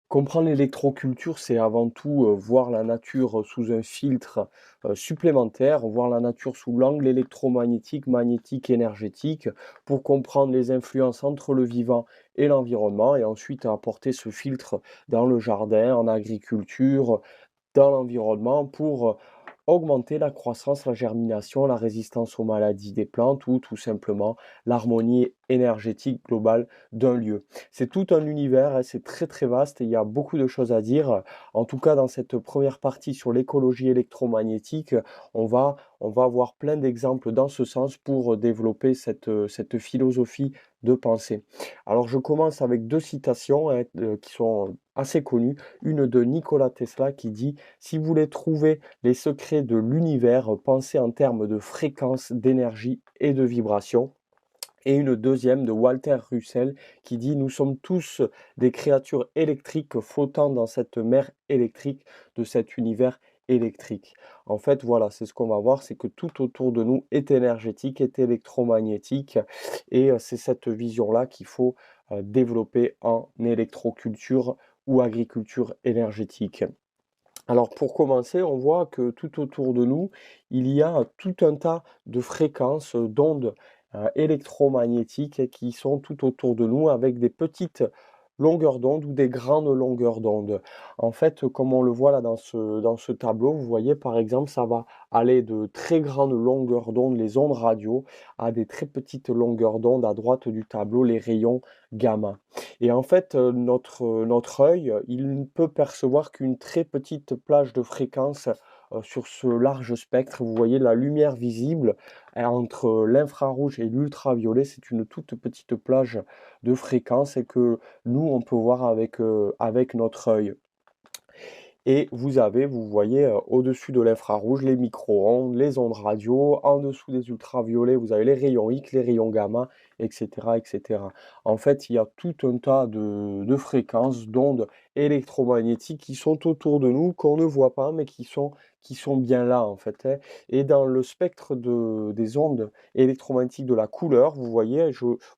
Comprendre l'électroculture, c'est avant tout, voir la nature sous un filtre, supplémentaire, voir la nature sous l'angle électromagnétique, magnétique, énergétique, pour comprendre les influences entre le vivant et l'environnement et ensuite apporter ce filtre dans le jardin, en agriculture, dans l'environnement pour, augmenter la croissance, la germination, la résistance aux maladies des plantes ou tout simplement l'harmonie énergétique globale d'un lieu. C'est tout un univers, hein, c'est très, très vaste et il y a beaucoup de choses à dire. En tout cas, dans cette première partie sur l'écologie électromagnétique, on va avoir plein d'exemples dans ce sens pour, développer cette philosophie de pensée. Alors je commence avec 2 citations, hein, qui sont assez connues. Une de Nikola Tesla qui dit: «Si vous voulez trouver les secrets de l'univers, pensez en termes de fréquence, d'énergie et de vibration». Et une deuxième de Walter Russell qui dit: «Nous sommes tous des créatures électriques flottant dans cette mer électrique de cet univers électrique». En fait, voilà, c'est ce qu'on va voir, c'est que tout autour de nous est énergétique, est électromagnétique et c'est cette vision-là qu'il faut, développer en électroculture ou agriculture énergétique. Alors pour commencer, on voit que tout autour de nous, il y a tout un tas de fréquences, d'ondes, électromagnétiques qui sont tout autour de nous avec des petites longueurs d'onde ou des grandes longueurs d'onde. En fait, comme on le voit là dans ce tableau, vous voyez par exemple, ça va aller de très grandes longueurs d'onde, les ondes radio, à des très petites longueurs d'onde à droite du tableau, les rayons gamma. Et en fait, notre œil, il ne peut percevoir qu'une très petite plage de fréquence, sur ce large spectre. Vous voyez la lumière visible, entre l'infrarouge et l'ultraviolet, c'est une toute petite plage de fréquence et que nous, on peut voir avec notre œil. Et vous voyez, au-dessus de l'infrarouge, les micro-ondes, les ondes radio. En dessous des ultraviolets, vous avez les rayons X, les rayons gamma, et cetera, et cetera. En fait, il y a tout un tas de fréquences, d'ondes électromagnétiques qui sont autour de nous, qu'on ne voit pas, mais qui sont bien là, en fait, hein. Et dans le spectre des ondes électromagnétiques de la couleur, vous voyez,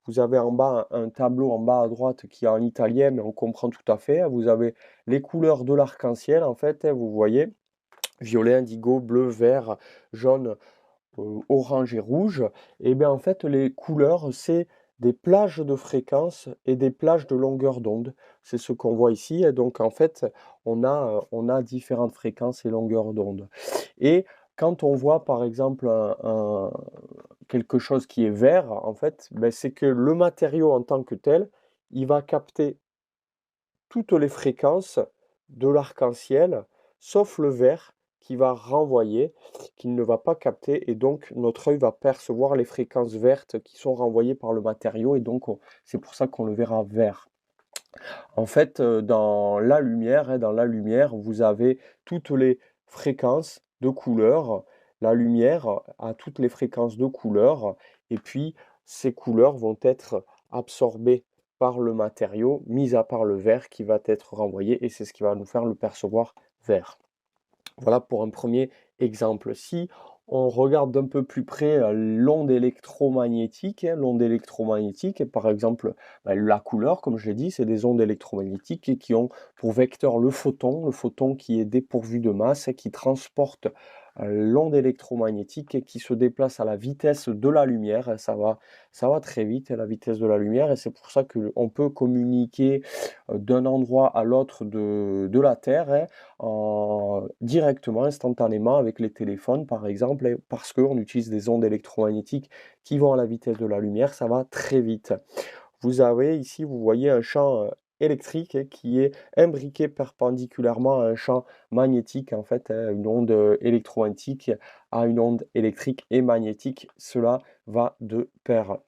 vous avez en bas un tableau en bas à droite qui est en italien, mais on comprend tout à fait, hein. Vous avez les couleurs de l'arc-en-ciel, en fait, hein, vous voyez, violet, indigo, bleu, vert, jaune, orange et rouge. Et bien, en fait, les couleurs, c'est des plages de fréquences et des plages de longueur d'onde. C'est ce qu'on voit ici. Et donc, en fait, on a différentes fréquences et longueurs d'onde. Et quand on voit, par exemple, quelque chose qui est vert, en fait, ben, c'est que le matériau en tant que tel, il va capter toutes les fréquences de l'arc-en-ciel, sauf le vert qui va renvoyer, qui ne va pas capter, et donc notre œil va percevoir les fréquences vertes qui sont renvoyées par le matériau, et donc c'est pour ça qu'on le verra vert. En fait, dans la lumière, vous avez toutes les fréquences de couleurs. La lumière a toutes les fréquences de couleurs, et puis ces couleurs vont être absorbées par le matériau, mis à part le vert qui va être renvoyé, et c'est ce qui va nous faire le percevoir vert. Voilà pour un premier exemple. Si on regarde d'un peu plus près l'onde électromagnétique, hein, l'onde électromagnétique, par exemple, la couleur, comme je l'ai dit, c'est des ondes électromagnétiques qui ont pour vecteur le photon qui est dépourvu de masse et qui transporte l'onde électromagnétique et qui se déplace à la vitesse de la lumière. Ça va très vite, à la vitesse de la lumière, et c'est pour ça qu'on peut communiquer d'un endroit à l'autre de la Terre, hein, directement, instantanément avec les téléphones par exemple, et parce qu'on utilise des ondes électromagnétiques qui vont à la vitesse de la lumière, ça va très vite. Vous avez ici, vous voyez un champ, électrique, hein, qui est imbriqué perpendiculairement à un champ magnétique en fait, hein, une onde, électromagnétique à une onde électrique et magnétique, cela va de pair.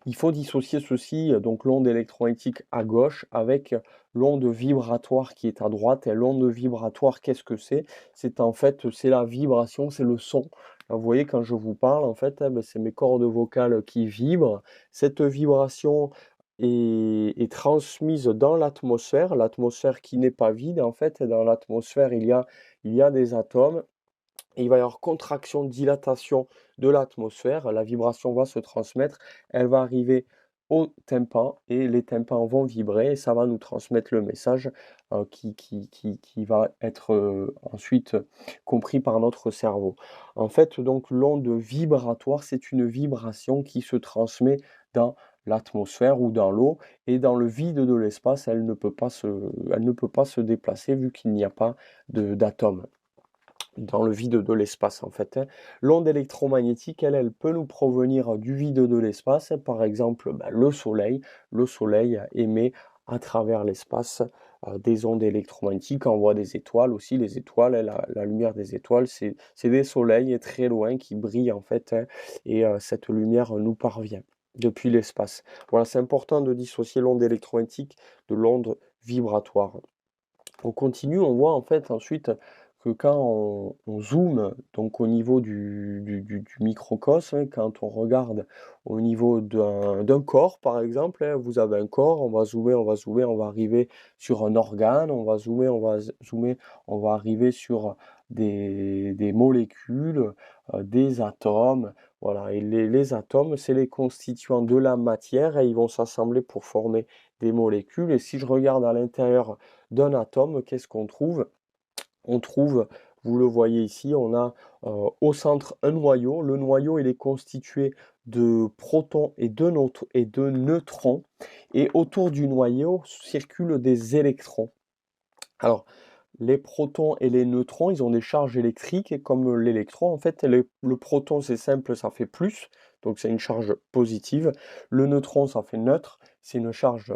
Il faut dissocier ceci, donc l'onde électromagnétique à gauche avec l'onde vibratoire qui est à droite. Et l'onde vibratoire, qu'est-ce que c'est? C'est en fait, c'est la vibration, c'est le son. Là, vous voyez quand je vous parle en fait, hein, c'est mes cordes vocales qui vibrent. Cette vibration est transmise dans l'atmosphère qui n'est pas vide en fait. Et dans l'atmosphère, il y a des atomes, et il va y avoir contraction, dilatation de l'atmosphère. La vibration va se transmettre, elle va arriver au tympan et les tympans vont vibrer et ça va nous transmettre le message, qui va être, ensuite compris par notre cerveau. En fait, donc l'onde vibratoire, c'est une vibration qui se transmet dans l'atmosphère ou dans l'eau et dans le vide de l'espace, elle ne peut pas se déplacer vu qu'il n'y a pas d'atomes dans le vide de l'espace en fait, hein. L'onde électromagnétique, elle peut nous provenir du vide de l'espace, par exemple, bah, le soleil. Le soleil émet à travers l'espace des ondes électromagnétiques, on voit des étoiles aussi. Les étoiles, hein, la lumière des étoiles, c'est des soleils très loin qui brillent en fait, hein, et cette lumière nous parvient depuis l'espace. Voilà, c'est important de dissocier l'onde électromagnétique de l'onde vibratoire. On continue, on voit en fait ensuite que quand on zoome donc au niveau du microcosme, hein, quand on regarde au niveau d'un corps par exemple, hein, vous avez un corps, on va zoomer, on va zoomer, on va arriver sur un organe, on va zoomer, on va zoomer, on va arriver sur des molécules, des atomes, voilà. Et les atomes, c'est les constituants de la matière et ils vont s'assembler pour former des molécules. Et si je regarde à l'intérieur d'un atome, qu'est-ce qu'on trouve? On trouve, vous le voyez ici, on a au centre un noyau. Le noyau, il est constitué de protons et de neutrons. Et autour du noyau circulent des électrons. Alors, les protons et les neutrons, ils ont des charges électriques et comme l'électron, en fait, le proton, c'est simple, ça fait plus, donc c'est une charge positive. Le neutron, ça fait neutre, c'est une charge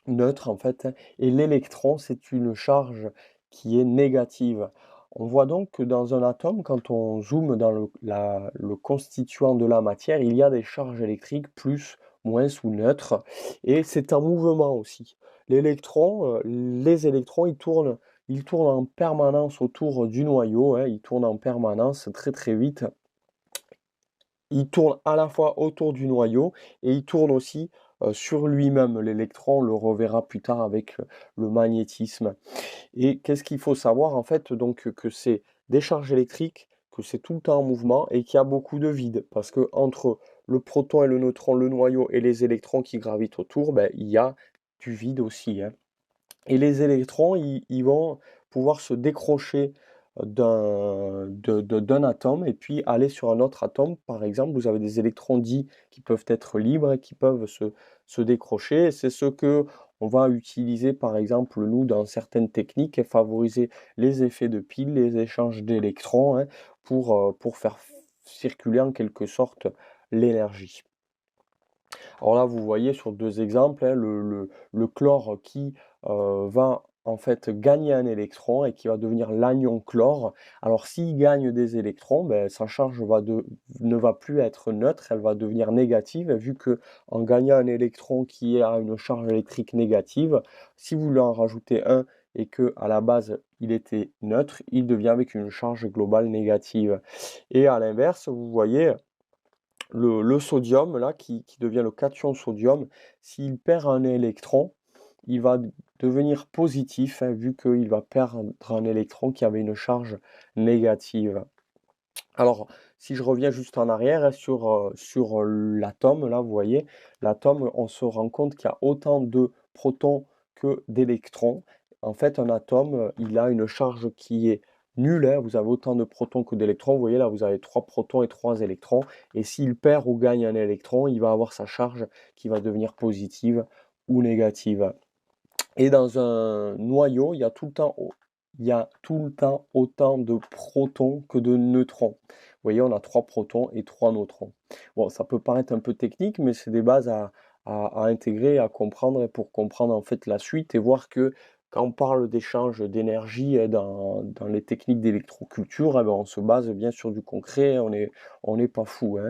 neutre en fait, et l'électron, c'est une charge qui est négative. On voit donc que dans un atome, quand on zoome dans le constituant de la matière, il y a des charges électriques plus, moins ou neutres, et c'est un mouvement aussi. Les électrons, ils tournent en permanence autour du noyau, hein, ils tournent en permanence très très vite. Il tourne à la fois autour du noyau et il tourne aussi, sur lui-même. L'électron, on le reverra plus tard avec, le magnétisme. Et qu'est-ce qu'il faut savoir en fait donc, que c'est des charges électriques, que c'est tout le temps en mouvement et qu'il y a beaucoup de vide. Parce que entre le proton et le neutron, le noyau et les électrons qui gravitent autour, ben, il y a du vide aussi, hein. Et les électrons, ils vont pouvoir se décrocher d'un atome et puis aller sur un autre atome. Par exemple, vous avez des électrons dits qui peuvent être libres et qui peuvent se décrocher. Et c'est ce que on va utiliser, par exemple, nous, dans certaines techniques, et favoriser les effets de pile, les échanges d'électrons, hein, pour faire circuler en quelque sorte l'énergie. Alors là, vous voyez sur 2 exemples, hein, le chlore qui, va en fait gagner un électron et qui va devenir l'anion chlore. Alors s'il gagne des électrons, beh, sa charge ne va plus être neutre, elle va devenir négative. Et vu qu'en gagnant un électron qui a une charge électrique négative, si vous lui en rajoutez un et qu'à la base il était neutre, il devient avec une charge globale négative. Et à l'inverse, vous voyez le sodium là qui devient le cation sodium, s'il perd un électron, il va devenir positif, hein, vu qu'il va perdre un électron qui avait une charge négative. Alors, si je reviens juste en arrière, hein, sur l'atome, là, vous voyez, l'atome, on se rend compte qu'il y a autant de protons que d'électrons. En fait, un atome, il a une charge qui est nulle, hein. Vous avez autant de protons que d'électrons. Vous voyez, là, vous avez 3 protons et 3 électrons. Et s'il perd ou gagne un électron, il va avoir sa charge qui va devenir positive ou négative. Et dans un noyau, il y a tout le temps autant de protons que de neutrons. Vous voyez, on a 3 protons et 3 neutrons. Bon, ça peut paraître un peu technique, mais c'est des bases à intégrer, à comprendre, et pour comprendre en fait la suite et voir que quand on parle d'échange d'énergie dans les techniques d'électroculture, eh ben, on se base bien sur du concret, on n'est pas fou, hein.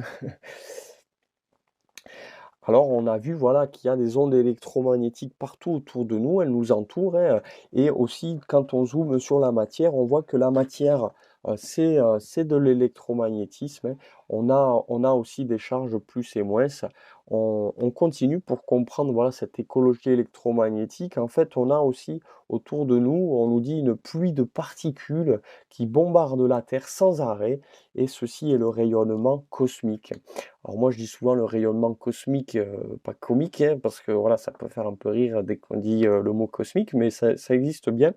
Alors, on a vu, voilà, qu'il y a des ondes électromagnétiques partout autour de nous, elles nous entourent, hein, et aussi quand on zoome sur la matière, on voit que la matière c'est de l'électromagnétisme, hein. On a aussi des charges plus et moins. On continue pour comprendre, voilà, cette écologie électromagnétique. En fait, on a aussi autour de nous, on nous dit une pluie de particules qui bombardent la Terre sans arrêt, et ceci est le rayonnement cosmique. Alors moi, je dis souvent le rayonnement cosmique, pas comique, hein, parce que voilà, ça peut faire un peu rire dès qu'on dit le mot cosmique, mais ça existe bien.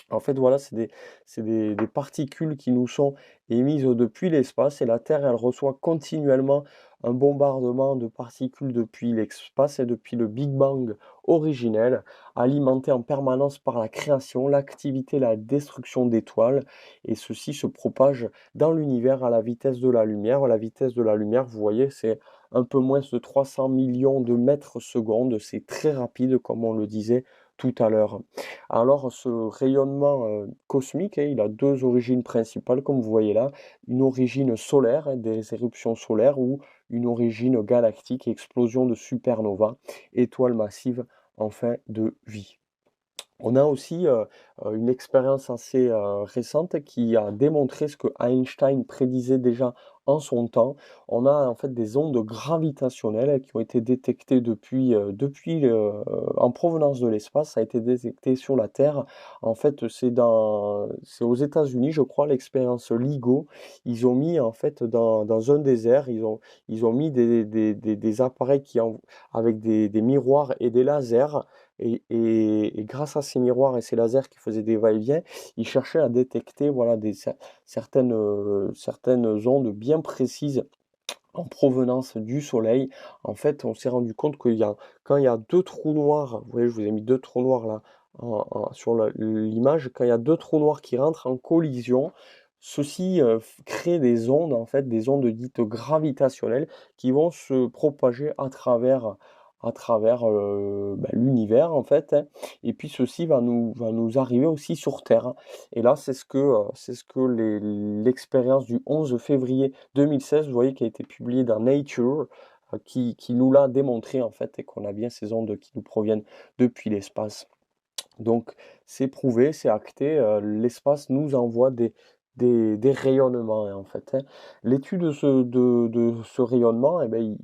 En fait, voilà, c'est des particules qui nous sont émises depuis l'espace, et la Terre, elle reçoit continuellement un bombardement de particules depuis l'espace et depuis le Big Bang originel, alimenté en permanence par la création, l'activité, la destruction d'étoiles, et ceci se propage dans l'univers à la vitesse de la lumière. La vitesse de la lumière, vous voyez, c'est un peu moins de 300 millions de mètres secondes, c'est très rapide, comme on le disait tout à l'heure. Alors, ce rayonnement cosmique, hein, il a deux origines principales, comme vous voyez là. Une origine solaire, hein, des éruptions solaires, ou une origine galactique, explosion de supernova, étoiles massives en fin de vie. On a aussi une expérience assez récente qui a démontré ce que Einstein prédisait déjà en son temps. On a en fait des ondes gravitationnelles qui ont été détectées en provenance de l'espace. Ça a été détecté sur la Terre. En fait, c'est aux États-Unis, je crois, l'expérience LIGO. Ils ont mis en fait dans un désert, ils ont mis des appareils avec des miroirs et des lasers, et grâce à ces miroirs et ces lasers qui faisaient des va-et-vient, ils cherchaient à détecter, voilà, certaines ondes bien précises en provenance du Soleil. En fait, on s'est rendu compte quand il y a deux trous noirs, vous voyez, je vous ai mis deux trous noirs là sur l'image, quand il y a deux trous noirs qui rentrent en collision, ceci crée des ondes, en fait, des ondes dites gravitationnelles, qui vont se propager à travers l'univers, en fait, hein. Et puis ceci va nous arriver aussi sur Terre. Et là, c'est ce que l'expérience du 11 février 2016, vous voyez, qui a été publiée dans Nature, qui nous l'a démontré, en fait, et qu'on a bien ces ondes qui nous proviennent depuis l'espace. Donc, c'est prouvé, c'est acté, l'espace nous envoie des rayonnements, hein, en fait, hein. L'étude de ce rayonnement, eh ben,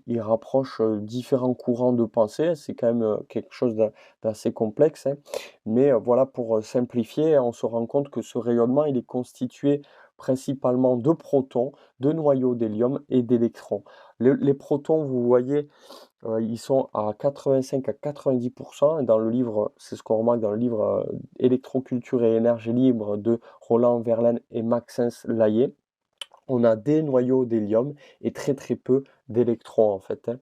il rapproche différents courants de pensée. C'est quand même quelque chose d'assez complexe, hein. Mais voilà, pour simplifier, on se rend compte que ce rayonnement, il est constitué principalement de protons, de noyaux d'hélium et d'électrons. Les protons, vous voyez, ils sont à 85 à 90, et dans le livre, c'est ce qu'on remarque dans le livre Électroculture et énergie libre de Roland Verlaine et Maxence Laillé. On a des noyaux d'hélium et très très peu d'électrons, en fait, hein.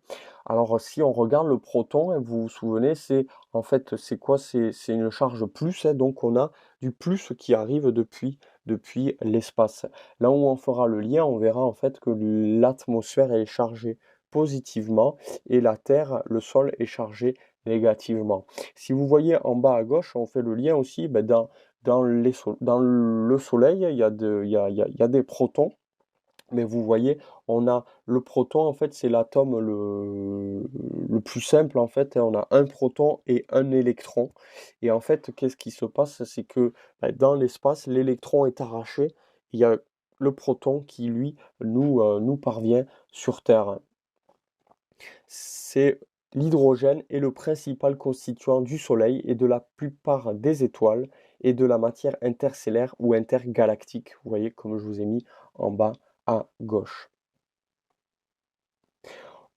Alors si on regarde le proton, hein, vous vous souvenez, c'est quoi? C'est une charge plus, hein, donc on a du plus qui arrive depuis l'espace. Là où on fera le lien, on verra en fait que l'atmosphère est chargée positivement, et la Terre, le sol, est chargé négativement. Si vous voyez en bas à gauche, on fait le lien aussi, ben, dans le Soleil, il y a des protons, mais vous voyez, on a le proton, en fait, c'est l'atome le plus simple, en fait, hein. On a un proton et un électron. Et en fait, qu'est-ce qui se passe? C'est que bah, dans l'espace, l'électron est arraché. Il y a le proton qui, lui, nous parvient sur Terre. C'est L'hydrogène est le principal constituant du Soleil et de la plupart des étoiles et de la matière interstellaire ou intergalactique. Vous voyez, comme je vous ai mis en bas à gauche.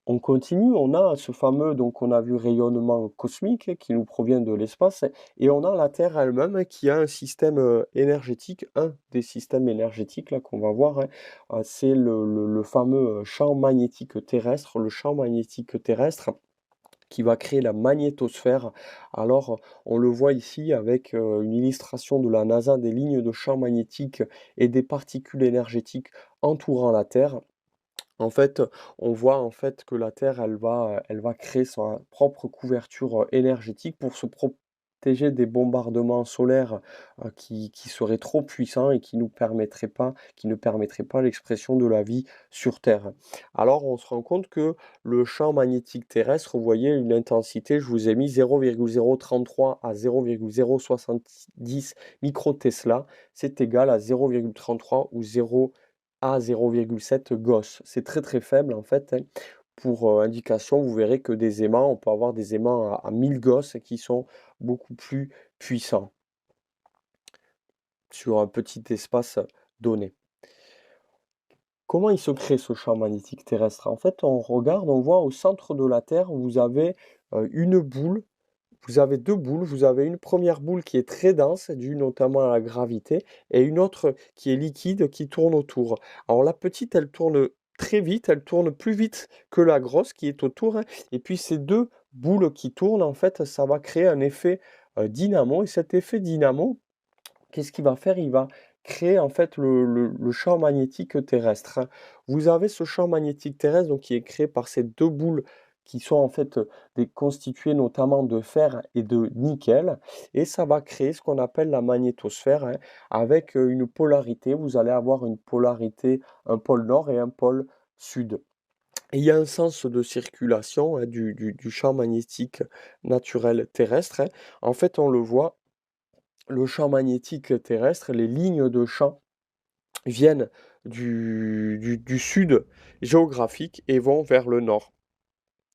On continue, on a ce fameux, donc on a vu rayonnement cosmique qui nous provient de l'espace, et on a la Terre elle-même qui a un système énergétique, un des systèmes énergétiques là qu'on va voir, hein. C'est le fameux champ magnétique terrestre, le champ magnétique terrestre qui va créer la magnétosphère. Alors, on le voit ici avec une illustration de la NASA, des lignes de champ magnétique et des particules énergétiques entourant la Terre. En fait, on voit en fait que la Terre, elle va créer sa propre couverture énergétique pour se protéger des bombardements solaires, qui seraient trop puissants et qui ne permettraient pas l'expression de la vie sur Terre. Alors on se rend compte que le champ magnétique terrestre, vous voyez une intensité, je vous ai mis 0,033 à 0,070 microtesla, c'est égal à 0,33 ou 0 à 0,7 Gauss. C'est très très faible en fait, hein. Pour indication, vous verrez que des aimants, on peut avoir des aimants à 1000 Gauss qui sont beaucoup plus puissants sur un petit espace donné. Comment il se crée ce champ magnétique terrestre? En fait, on regarde, on voit au centre de la Terre, vous avez une boule, vous avez deux boules, vous avez une première boule qui est très dense, due notamment à la gravité, et une autre qui est liquide, qui tourne autour. Alors la petite, elle tourne très vite, elle tourne plus vite que la grosse qui est autour, hein, et puis ces deux boules qui tournent, en fait, ça va créer un effet dynamo, et cet effet dynamo, qu'est-ce qu'il va faire? Il va créer en fait le champ magnétique terrestre, hein. Vous avez ce champ magnétique terrestre donc qui est créé par ces 2 boules qui sont en fait, des constituées notamment de fer et de nickel et ça va créer ce qu'on appelle la magnétosphère, hein, avec, une polarité. Vous allez avoir une polarité, un pôle nord et un pôle sud. Et il y a un sens de circulation, hein, du champ magnétique naturel terrestre, hein. En fait, on le voit le champ magnétique terrestre, les lignes de champ viennent du sud géographique et vont vers le nord.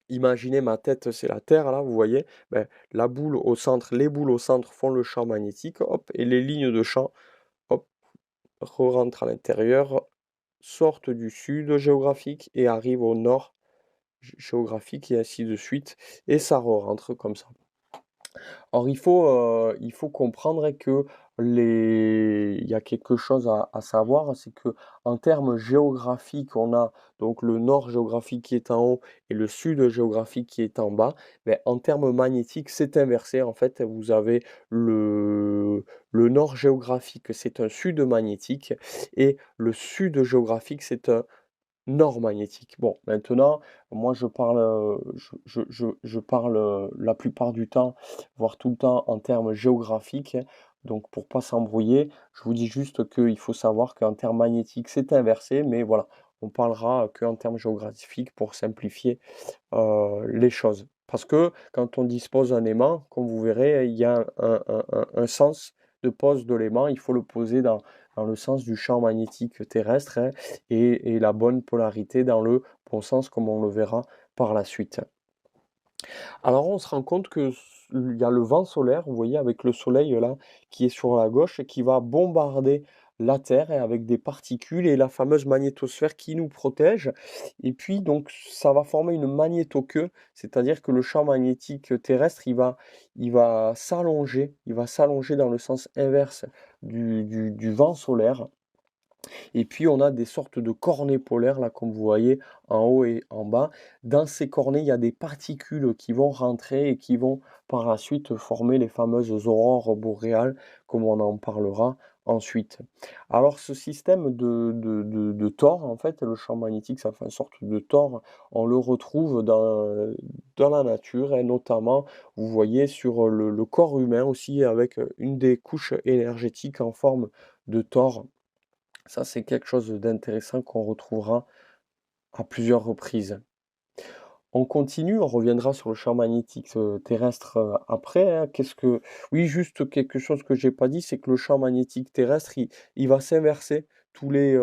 Imaginez ma tête, c'est la Terre là, vous voyez? Ben, la boule au centre, les boules au centre font le champ magnétique, hop, et les lignes de champ, hop, rentrent à l'intérieur, sortent du sud géographique et arrivent au nord géographique et ainsi de suite, et ça re-rentre comme ça. Or il faut comprendre que il y a quelque chose à savoir, c'est que en termes géographiques, on a donc le nord géographique qui est en haut et le sud géographique qui est en bas. Mais en termes magnétiques, c'est inversé. En fait, vous avez le nord géographique, c'est un sud magnétique et le sud géographique, c'est un nord magnétique. Bon, maintenant, moi je parle, je parle, la plupart du temps, voire tout le temps en termes géographiques, hein. Donc pour pas s'embrouiller, je vous dis juste qu'il faut savoir qu'en termes magnétiques, c'est inversé, mais voilà, on parlera qu'en termes géographiques pour simplifier, les choses. Parce que quand on dispose d'un aimant, comme vous verrez, il y a un sens de pose de l'aimant, il faut le poser dans le sens du champ magnétique terrestre, hein, et la bonne polarité dans le bon sens, comme on le verra par la suite. Alors on se rend compte que il y a le vent solaire, vous voyez, avec le soleil là, qui est sur la gauche et qui va bombarder la Terre et avec des particules et la fameuse magnétosphère qui nous protège. Et puis donc ça va former une magnétoqueue, c'est-à-dire que le champ magnétique terrestre, il va s'allonger dans le sens inverse du vent solaire. Et puis on a des sortes de cornets polaires là, comme vous voyez, en haut et en bas. Dans ces cornets, il y a des particules qui vont rentrer et qui vont par la suite former les fameuses aurores boréales, comme on en parlera ensuite. Alors ce système de tore, en fait, le champ magnétique, ça fait une sorte de tore, on le retrouve dans la nature et notamment, vous voyez, sur le corps humain aussi, avec une des couches énergétiques en forme de tore. Ça, c'est quelque chose d'intéressant qu'on retrouvera à plusieurs reprises. On continue, on reviendra sur le champ magnétique, terrestre, après, hein. Oui, juste quelque chose que j'ai pas dit, c'est que le champ magnétique terrestre, il va s'inverser tous les,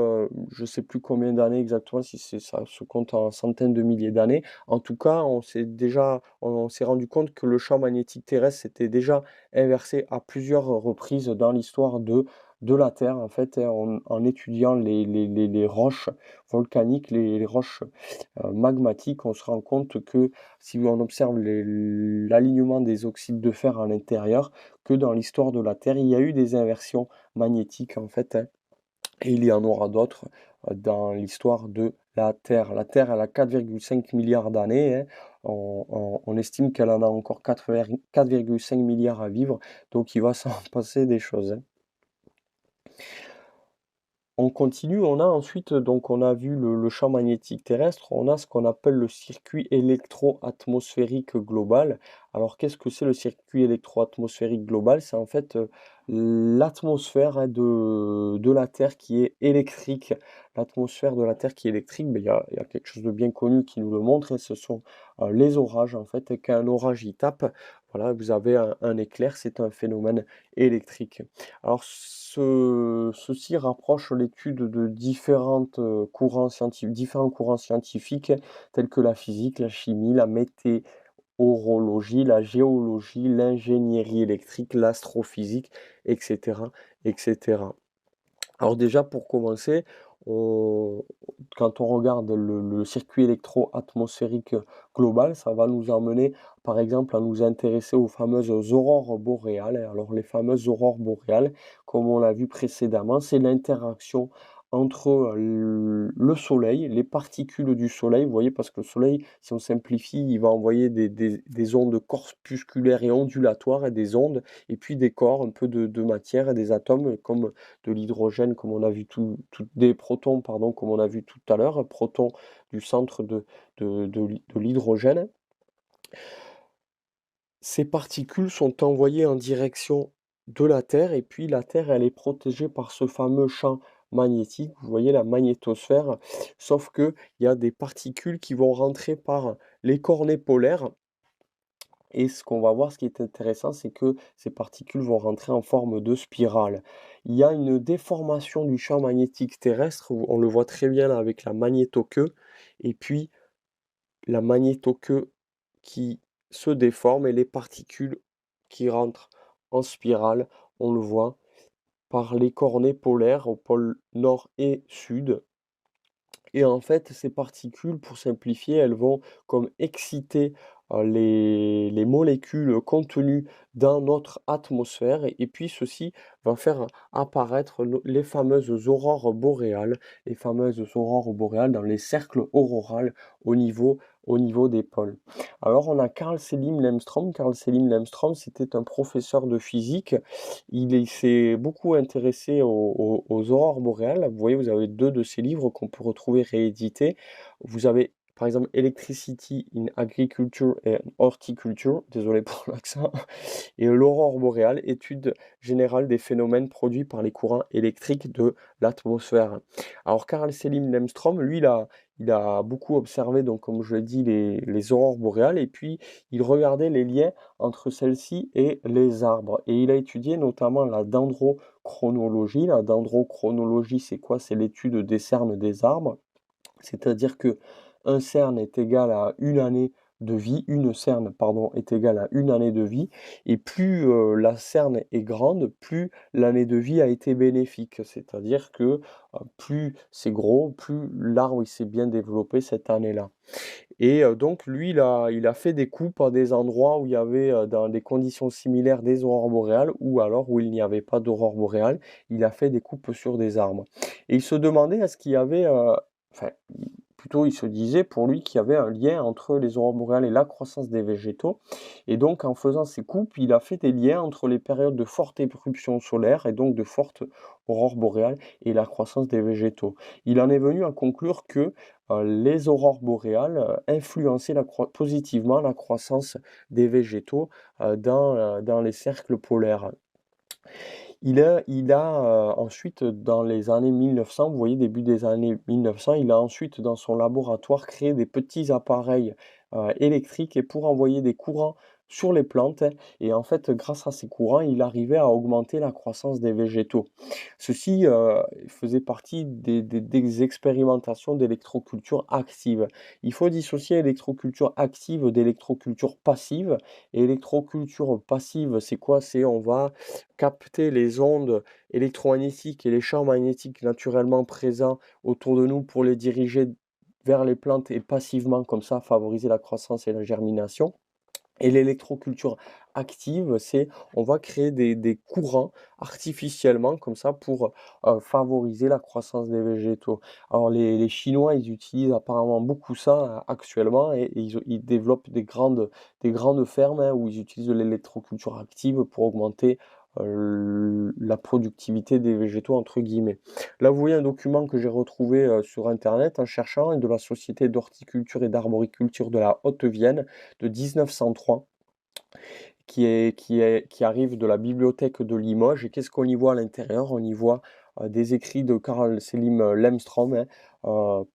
je sais plus combien d'années exactement, si c'est ça se compte en centaines de milliers d'années. En tout cas, on s'est rendu compte que le champ magnétique terrestre s'était déjà inversé à plusieurs reprises dans l'histoire de la Terre, en fait, hein, en étudiant les roches volcaniques, les roches magmatique, on se rend compte que si on observe l'alignement des oxydes de fer à l'intérieur, que dans l'histoire de la Terre, il y a eu des inversions magnétiques en fait, hein, et il y en aura d'autres dans l'histoire de la Terre. La Terre, elle a 4,5 milliards d'années, hein. On estime qu'elle en a encore 4,5 milliards à vivre, donc il va s'en passer des choses, hein. On continue, on a ensuite, donc on a vu le champ magnétique terrestre, on a ce qu'on appelle le circuit électro-atmosphérique global. Alors qu'est-ce que c'est le circuit électro-atmosphérique global? C'est en fait l'atmosphère, hein, de la Terre qui est électrique. L'atmosphère de la Terre qui est électrique, ben, il y a quelque chose de bien connu qui nous le montre, et ce sont les orages en fait. Et quand un orage y tape, voilà, vous avez un éclair, c'est un phénomène électrique. Alors ceci rapproche l'étude de différents courants scientifiques tels que la physique, la chimie, la météorologie, la géologie, l'ingénierie électrique, l'astrophysique, etc., etc. Alors déjà, pour commencer, on quand on regarde le circuit électro-atmosphérique global, ça va nous emmener, par exemple, à nous intéresser aux fameuses aurores boréales. Alors les fameuses aurores boréales, comme on l'a vu précédemment, c'est l'interaction entre, le soleil, les particules du soleil, vous voyez? Parce que le soleil, si on simplifie, il va envoyer des ondes corpusculaires et ondulatoires, et des ondes, et puis des corps, un peu de matière et des atomes comme de l'hydrogène, comme on a vu des protons, pardon, comme on a vu tout à l'heure, protons du centre de l'hydrogène. Ces particules sont envoyées en direction de la Terre, et puis la Terre, elle est protégée par ce fameux champ magnétique, vous voyez la magnétosphère, sauf que il y a des particules qui vont rentrer par les cornets polaires. Et ce qu'on va voir, ce qui est intéressant, c'est que ces particules vont rentrer en forme de spirale. Il y a une déformation du champ magnétique terrestre, on le voit très bien là avec la magnétoqueue, et puis la magnétoqueue qui se déforme, et les particules qui rentrent en spirale, on le voit par les cornets polaires au pôle nord et sud. Et en fait, ces particules, pour simplifier, elles vont comme exciter les molécules contenues dans notre atmosphère, et puis ceci va faire apparaître les fameuses aurores boréales, dans les cercles auroraux au niveau, au niveau des pôles. Alors on a Carl Selim Lemstrom. Carl Selim Lemstrom, c'était un professeur de physique. Il s'est beaucoup intéressé aux aurores boréales. Vous voyez, vous avez deux de ses livres qu'on peut retrouver réédités. Vous avez par exemple Electricity in Agriculture and Horticulture, désolé pour l'accent, et l'aurore boréale, étude générale des phénomènes produits par les courants électriques de l'atmosphère. Alors Carl Selim Lemstrom, lui, il a beaucoup observé, donc comme je l'ai dit, les aurores boréales, et puis il regardait les liens entre celles-ci et les arbres. Et il a étudié notamment la dendrochronologie. La dendrochronologie, c'est quoi? C'est l'étude des cernes des arbres. C'est-à-dire que un cerne est égal à une année de vie, une cerne, pardon, est égale à une année de vie, et plus la cerne est grande, plus l'année de vie a été bénéfique. C'est-à-dire que plus c'est gros, plus l'arbre il s'est bien développé cette année-là. Et donc lui, il a fait des coupes à des endroits où il y avait, dans des conditions similaires, des aurores boréales, ou alors où il n'y avait pas d'aurore boréale. Il a fait des coupes sur des arbres. Et il se demandait est-ce qu'il y avait, enfin, plutôt il se disait pour lui qu'il y avait un lien entre les aurores boréales et la croissance des végétaux. Et donc en faisant ces coupes, il a fait des liens entre les périodes de forte éruption solaire, et donc de fortes aurores boréales, et la croissance des végétaux. Il en est venu à conclure que les aurores boréales influençaient positivement la croissance des végétaux dans les cercles polaires. Ensuite, dans les années 1900, vous voyez, début des années 1900, il a ensuite, dans son laboratoire, créé des petits appareils électriques, et pour envoyer des courants sur les plantes. Et en fait, grâce à ces courants, il arrivait à augmenter la croissance des végétaux. Ceci faisait partie des expérimentations d'électroculture active. Il faut dissocier électroculture active d'électroculture passive. Et électroculture passive, c'est quoi? C'est on va capter les ondes électromagnétiques et les champs magnétiques naturellement présents autour de nous pour les diriger vers les plantes, et passivement, comme ça, favoriser la croissance et la germination. Et l'électroculture active, c'est on va créer des courants artificiellement comme ça pour favoriser la croissance des végétaux. Alors les Chinois, ils utilisent apparemment beaucoup ça actuellement, et ils développent des grandes fermes, hein, où ils utilisent de l'électroculture active pour augmenter la productivité des végétaux entre guillemets. Là, vous voyez un document que j'ai retrouvé sur internet en cherchant de la Société d'horticulture et d'arboriculture de la Haute-Vienne de 1903 qui arrive de la bibliothèque de Limoges. Et qu'est-ce qu'on y voit à l'intérieur? On y voit des écrits de Carl Selim Lemstrom, hein.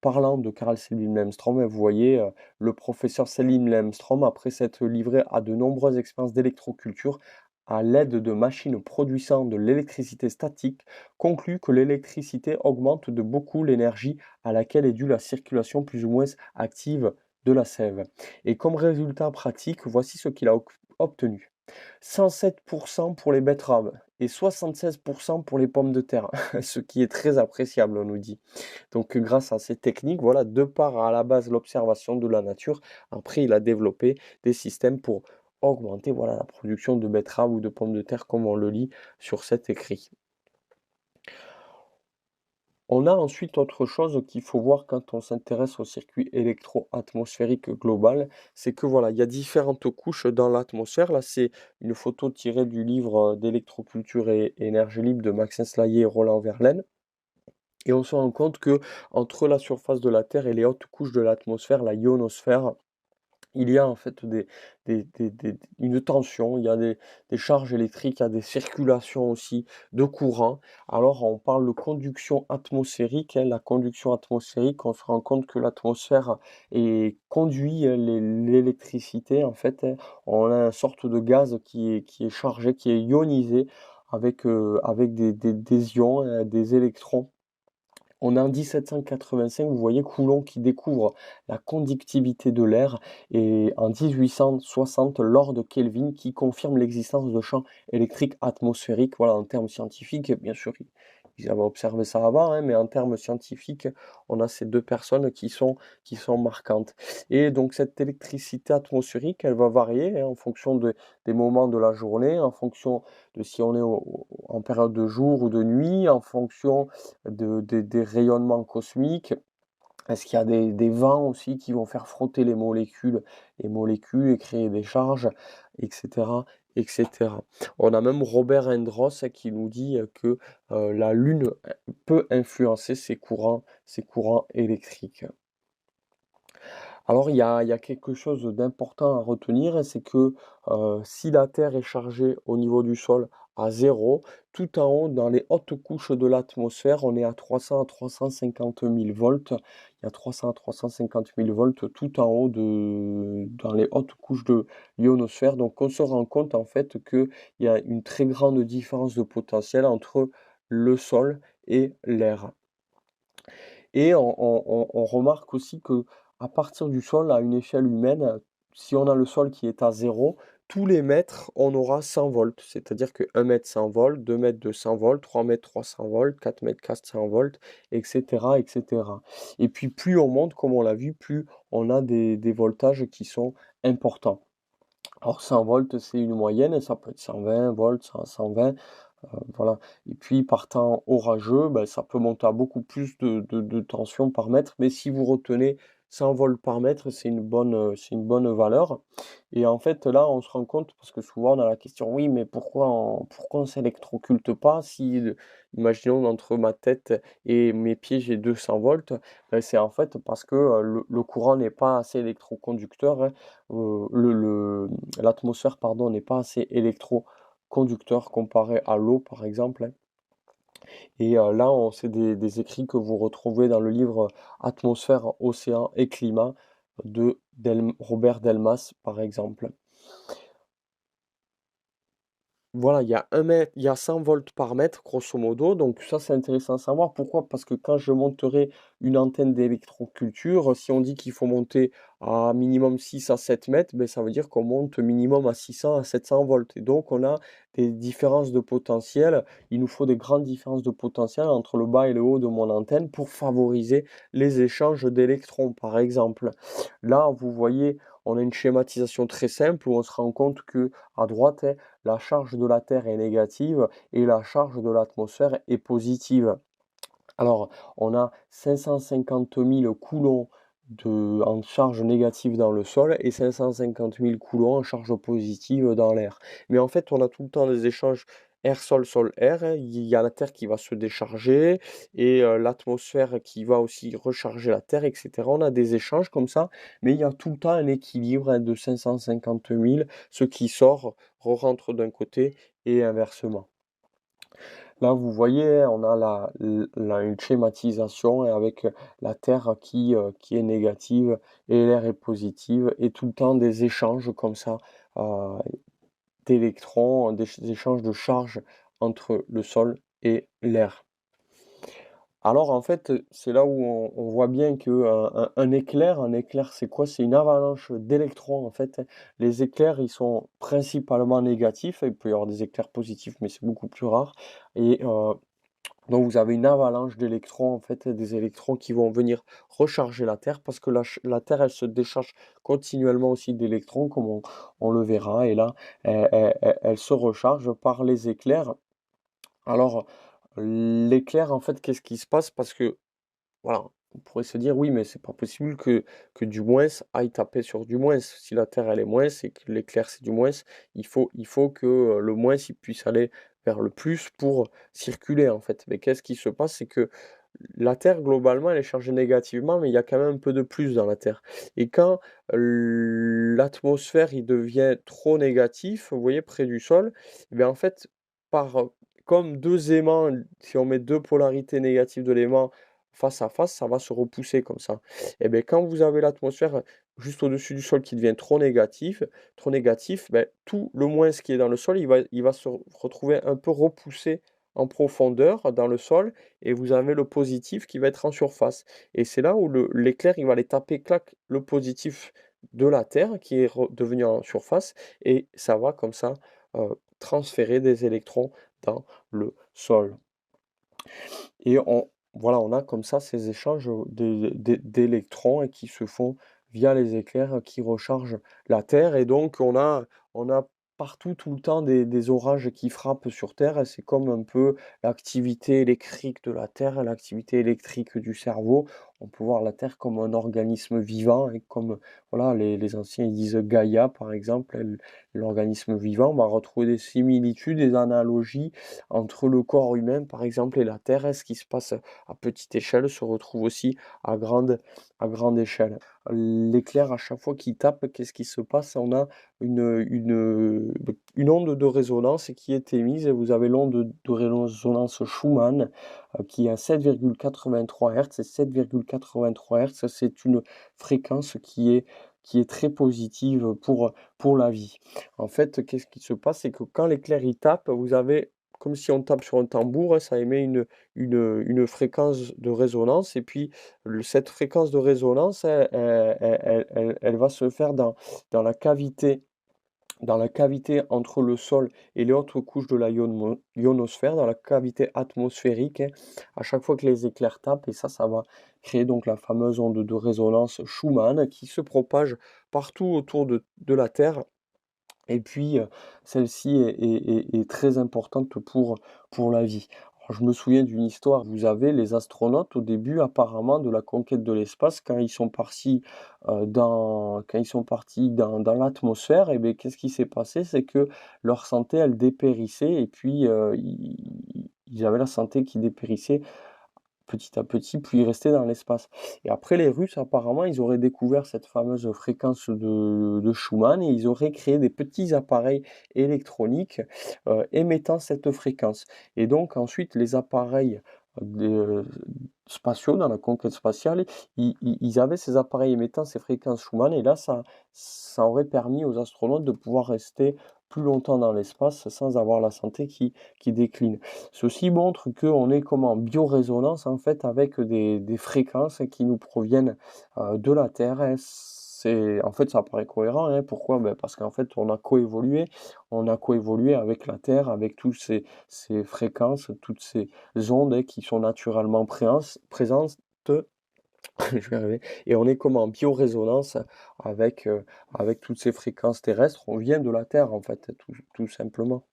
Parlant de Carl Selim Lemstrom, hein, vous voyez, le professeur Selim Lemstrom, après s'être livré à de nombreuses expériences d'électroculture, à l'aide de machines produisant de l'électricité statique, conclut que l'électricité augmente de beaucoup l'énergie à laquelle est due la circulation plus ou moins active de la sève. Et comme résultat pratique, voici ce qu'il a obtenu. 107% pour les betteraves et 76% pour les pommes de terre, ce qui est très appréciable, on nous dit. Donc, grâce à ces techniques, voilà, de par à la base l'observation de la nature, après il a développé des systèmes pour augmenter voilà, la production de betteraves ou de pommes de terre, comme on le lit sur cet écrit. On a ensuite autre chose qu'il faut voir quand on s'intéresse au circuit électro-atmosphérique global, c'est que voilà, il y a différentes couches dans l'atmosphère. Là, c'est une photo tirée du livre d'électroculture et énergie libre de Maxence Laillé et Roland Verlaine. Et on se rend compte que entre la surface de la Terre et les hautes couches de l'atmosphère, la ionosphère, il y a en fait une tension, il y a des charges électriques, il y a des circulations aussi de courant. Alors on parle de conduction atmosphérique, hein. La conduction atmosphérique, on se rend compte que l'atmosphère conduit l'électricité en fait, hein. On a une sorte de gaz qui est chargé, qui est ionisé avec des ions, des électrons. On a en 1785, vous voyez Coulomb qui découvre la conductivité de l'air et en 1860, Lord Kelvin qui confirme l'existence de champs électriques atmosphériques. Voilà, en termes scientifiques, bien sûr, ils avaient observé ça avant, hein, mais en termes scientifiques, on a ces deux personnes qui sont marquantes. Et donc cette électricité atmosphérique, elle va varier hein, en fonction des moments de la journée, en fonction de si on est en période de jour ou de nuit, en fonction des rayonnements cosmiques. Est-ce qu'il y a des vents aussi qui vont faire frotter les molécules et créer des charges, etc., etc. On a même Robert Endros qui nous dit que la Lune peut influencer ces courants électriques. Alors il y a quelque chose d'important à retenir, c'est que, si la Terre est chargée au niveau du sol à zéro, tout en haut, dans les hautes couches de l'atmosphère, on est à 300 à 350 000 volts. Il y a 300 à 350 000 volts tout en haut dans les hautes couches de l'ionosphère. Donc on se rend compte en fait qu'il y a une très grande différence de potentiel entre le sol et l'air. Et on remarque aussi que à partir du sol, à une échelle humaine, si on a le sol qui est à zéro, tous les mètres, on aura 100 volts. C'est-à-dire que 1 mètre 100 volts, 2 mètres 200 volts, 3 mètres 300 volts, 4 mètres 400 volts, etc., etc. Et puis plus on monte, comme on l'a vu, plus on a des voltages qui sont importants. Alors 100 volts, c'est une moyenne, ça peut être 120 volts, 120. Voilà. Et puis par temps orageux, ben, ça peut monter à beaucoup plus de tension par mètre, mais si vous retenez 100 volts par mètre, c'est une bonne valeur. Et en fait, là, on se rend compte, parce que souvent on a la question, oui, mais pourquoi on s'électrocute pas si, imaginons, entre ma tête et mes pieds, j'ai 200 volts, ben, c'est en fait parce que le courant n'est pas assez électroconducteur, hein. L'atmosphère, pardon, n'est pas assez électroconducteur comparé à l'eau, par exemple, hein. Et là, c'est des écrits que vous retrouvez dans le livre Atmosphère, océan et climat de Robert Delmas, par exemple. Voilà, il y a 100 volts par mètre, grosso modo. Donc ça, c'est intéressant à savoir. Pourquoi? Parce que quand je monterai une antenne d'électroculture, si on dit qu'il faut monter à minimum 6 à 7 mètres, ben, ça veut dire qu'on monte minimum à 600 à 700 volts. Et donc, on a des différences de potentiel. Il nous faut des grandes différences de potentiel entre le bas et le haut de mon antenne pour favoriser les échanges d'électrons, par exemple. Là, vous voyez, on a une schématisation très simple où on se rend compte que à droite, hein, la charge de la Terre est négative et la charge de l'atmosphère est positive. Alors, on a 550 000 coulombs en charge négative dans le sol et 550 000 coulombs en charge positive dans l'air. Mais en fait, on a tout le temps des échanges air, sol, sol, air, hein. Il y a la Terre qui va se décharger et l'atmosphère qui va aussi recharger la Terre et cetera. On a des échanges comme ça, mais il y a tout le temps un équilibre, hein, de 550 000. Ce qui sort re-rentre d'un côté et inversement. Là, vous voyez, on a une schématisation et avec la Terre qui est négative et l'air est positive et tout le temps des échanges comme ça, euh, d'électrons, des échanges de charges entre le sol et l'air. Alors en fait, c'est là où on voit bien qu'un éclair, c'est quoi? C'est une avalanche d'électrons en fait. Les éclairs, ils sont principalement négatifs. Il peut y avoir des éclairs positifs, mais c'est beaucoup plus rare. Et donc vous avez une avalanche d'électrons en fait, des électrons qui vont venir recharger la Terre parce que la Terre, elle se décharge continuellement aussi d'électrons, comme on le verra. Et là, elle se recharge par les éclairs. Alors, l'éclair, en fait, qu'est-ce qui se passe? Parce que voilà, on pourrait se dire: «Oui, mais c'est pas possible que du moins aille taper sur du moins. Si la terre, elle est moins et que l'éclair, c'est du moins, il faut que, le moins, il puisse aller vers le plus pour circuler, en fait». Mais qu'est-ce qui se passe? C'est que la terre, globalement, elle est chargée négativement, mais il y a quand même un peu de plus dans la terre et quand l'atmosphère, il devient trop négatif, vous voyez, près du sol, et bien, en fait, par, comme 2 aimants, si on met 2 polarités négatives de l'aimant face à face, ça va se repousser comme ça. Et beh, quand vous avez l'atmosphère juste au-dessus du sol qui devient trop négatif, beh, tout le moins ce qui est dans le sol, il va se retrouver un peu repoussé en profondeur dans le sol et vous avez le positif qui va être en surface. Et c'est là où l'éclair, il va aller taper, clac, le positif de la Terre qui est devenu en surface et ça va comme ça transférer des électrons dans le sol. Et voilà, on a comme ça ces échanges d'électrons et qui se font via les éclairs qui rechargent la Terre. Et donc, on a partout, tout le temps, des orages qui frappent sur Terre. Et c'est comme un peu l'activité électrique de la Terre, l'activité électrique du cerveau. On peut voir la Terre comme un organisme vivant et comme, voilà, les anciens ils disent Gaïa, par exemple, l'organisme vivant. On va retrouver des similitudes, des analogies entre le corps humain, par exemple, et la Terre. Et ce qui se passe à petite échelle se retrouve aussi à grande échelle. L'éclair, à chaque fois qu'il tape, qu'est-ce qui se passe? On a une onde de résonance qui est émise. Et vous avez l'onde de résonance Schumann qui est à 7,83 Hz. Et 7,83 Hz, c'est une fréquence qui est très positive pour la vie. En fait, qu'est-ce qui se passe? C'est que quand l'éclair il tape, vous avez comme si on tape sur un tambour, hein, ça émet une fréquence de résonance et puis cette fréquence de résonance, elle va se faire dans la cavité entre le sol et les autres couches de la ionosphère, dans la cavité atmosphérique, hein, à chaque fois que les éclairs tapent, et ça va créer donc la fameuse onde de résonance Schumann qui se propage partout autour de la Terre. Et puis, celle-ci est très importante pour la vie. Alors je me souviens d'une histoire, vous avez les astronautes au début apparemment de la conquête de l'espace quand ils sont partis dans l'atmosphère et beh, qu'est-ce qui s'est passé? C'est que leur santé elle dépérissait et puis, ils avaient la santé qui dépérissait petit à petit, puis rester dans l'espace. Et après les Russes, apparemment, ils auraient découvert cette fameuse fréquence de Schumann et ils auraient créé des petits appareils électroniques, émettant cette fréquence. Et donc ensuite, les appareils, de spatiaux, dans la conquête spatiale, ils avaient ces appareils émettant ces fréquences Schumann et là, ça aurait permis aux astronautes de pouvoir rester plus longtemps dans l'espace sans avoir la santé qui décline. Ceci montre qu'on est comme en biorésonance en fait avec des fréquences qui nous proviennent, de la Terre, hein. En fait, ça paraît cohérent, hein. Pourquoi? Parce qu'en fait, on a coévolué avec la Terre, avec tous ces fréquences, toutes ces ondes, hein, qui sont naturellement présentes. Je vais y arriver. Et on est comme en biorésonance avec toutes ces fréquences terrestres. On vient de la Terre en fait, tout simplement.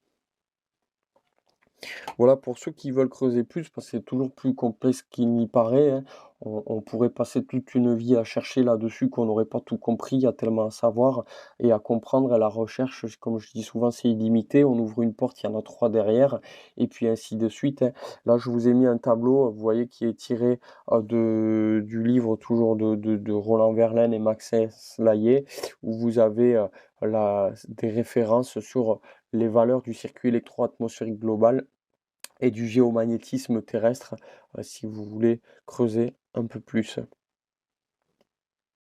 Voilà, pour ceux qui veulent creuser plus, parce que c'est toujours plus complexe qu'il n'y paraît, hein. On pourrait passer toute une vie à chercher là-dessus qu'on n'aurait pas tout compris. Il y a tellement à savoir et à comprendre. Et la recherche, comme je dis souvent, c'est illimité. On ouvre une porte, il y en a 3 derrière, et puis ainsi de suite, hein. Là, je vous ai mis un tableau, vous voyez, qui est tiré du livre toujours de Roland Verlaine et Maxence Laillé, où vous avez des références sur les valeurs du circuit électro-atmosphérique global et du géomagnétisme terrestre, si vous voulez creuser un peu plus.